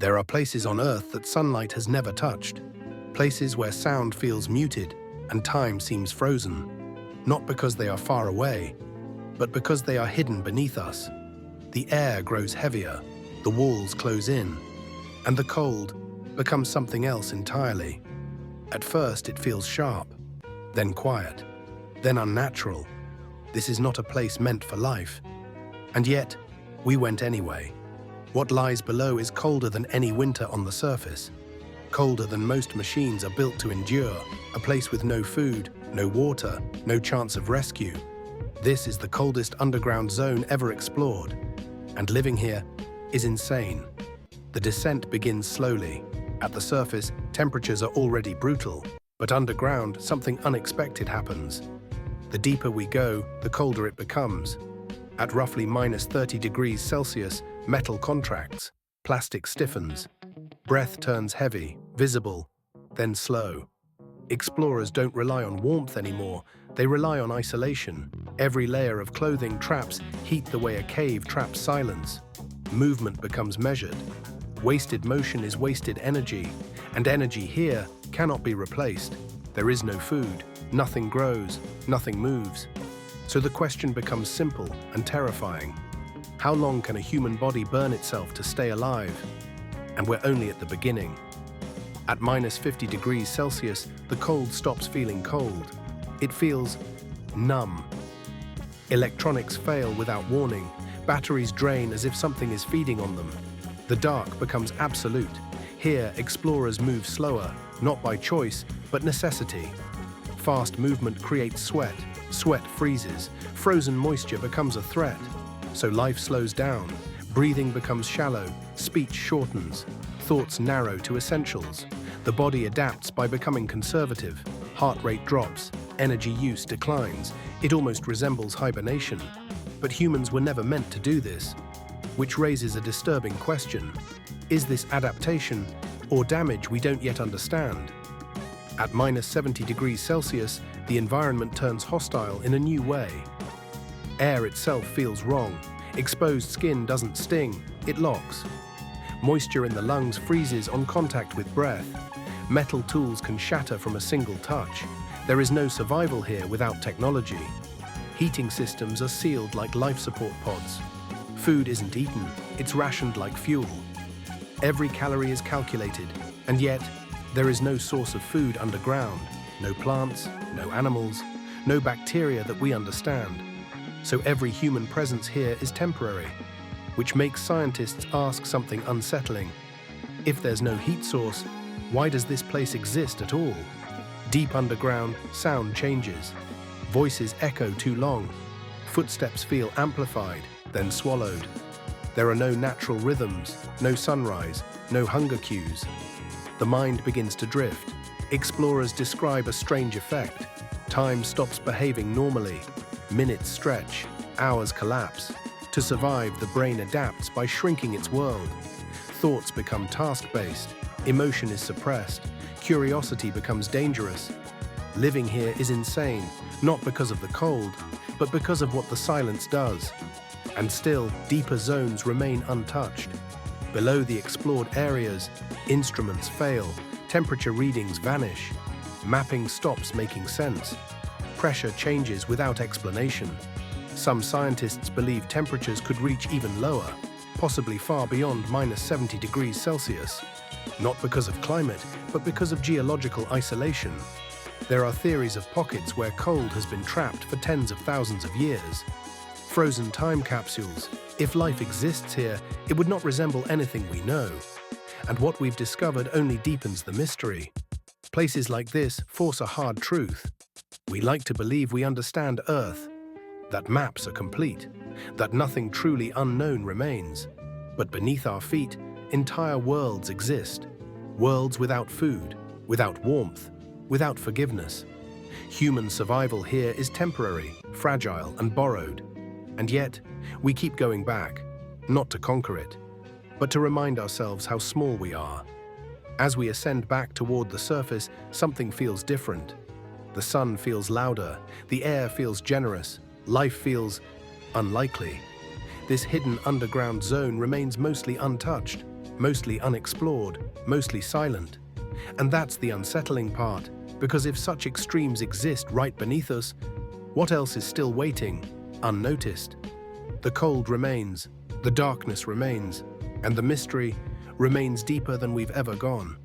There are places on Earth that sunlight has never touched, places where sound feels muted and time seems frozen, not because they are far away, but because they are hidden beneath us. The air grows heavier, the walls close in, and the cold becomes something else entirely. At first it feels sharp, then quiet, then unnatural. This is not a place meant for life. And yet, we went anyway. What lies below is colder than any winter on the surface, colder than most machines are built to endure, a place with no food, no water, no chance of rescue. This is the coldest underground zone ever explored, and living here is insane. The descent begins slowly. At the surface, temperatures are already brutal, but underground, something unexpected happens. The deeper we go, the colder it becomes. At roughly -30 degrees Celsius, metal contracts, plastic stiffens. Breath turns heavy, visible, then slow. Explorers don't rely on warmth anymore, they rely on isolation. Every layer of clothing traps heat the way a cave traps silence. Movement becomes measured. Wasted motion is wasted energy, and energy here cannot be replaced. There is no food, nothing grows, nothing moves. So the question becomes simple and terrifying. How long can a human body burn itself to stay alive? And we're only at the beginning. At -50 degrees Celsius, the cold stops feeling cold. It feels numb. Electronics fail without warning. Batteries drain as if something is feeding on them. The dark becomes absolute. Here, explorers move slower, not by choice, but necessity. Fast movement creates sweat. Sweat freezes. Frozen moisture becomes a threat. So life slows down. Breathing becomes shallow. Speech shortens. Thoughts narrow to essentials. The body adapts by becoming conservative. Heart rate drops. Energy use declines. It almost resembles hibernation. But humans were never meant to do this. Which raises a disturbing question. Is this adaptation or damage we don't yet understand? At -70 degrees Celsius, the environment turns hostile in a new way. Air itself feels wrong. Exposed skin doesn't sting, it locks. Moisture in the lungs freezes on contact with breath. Metal tools can shatter from a single touch. There is no survival here without technology. Heating systems are sealed like life support pods. Food isn't eaten, it's rationed like fuel. Every calorie is calculated, and yet there is no source of food underground. No plants, no animals, no bacteria that we understand. So every human presence here is temporary, which makes scientists ask something unsettling. If there's no heat source, why does this place exist at all? Deep underground, sound changes. Voices echo too long. Footsteps feel amplified, then swallowed. There are no natural rhythms, no sunrise, no hunger cues. The mind begins to drift. Explorers describe a strange effect. Time stops behaving normally. Minutes stretch, hours collapse. To survive, the brain adapts by shrinking its world. Thoughts become task-based. Emotion is suppressed. Curiosity becomes dangerous. Living here is insane, not because of the cold, but because of what the silence does. And still, deeper zones remain untouched. Below the explored areas, instruments fail, temperature readings vanish. Mapping stops making sense. Pressure changes without explanation. Some scientists believe temperatures could reach even lower, possibly far beyond -70 degrees Celsius. Not because of climate, but because of geological isolation. There are theories of pockets where cold has been trapped for tens of thousands of years. Frozen time capsules. If life exists here, it would not resemble anything we know. And what we've discovered only deepens the mystery. Places like this force a hard truth. We like to believe we understand Earth, that maps are complete, that nothing truly unknown remains. But beneath our feet, entire worlds exist. Worlds without food, without warmth, without forgiveness. Human survival here is temporary, fragile, and borrowed. And yet, we keep going back, not to conquer it, but to remind ourselves how small we are. As we ascend back toward the surface, something feels different. The sun feels louder, the air feels generous, life feels unlikely. This hidden underground zone remains mostly untouched, mostly unexplored, mostly silent. And that's the unsettling part, because if such extremes exist right beneath us, what else is still waiting, unnoticed? The cold remains, the darkness remains, and the mystery remains deeper than we've ever gone.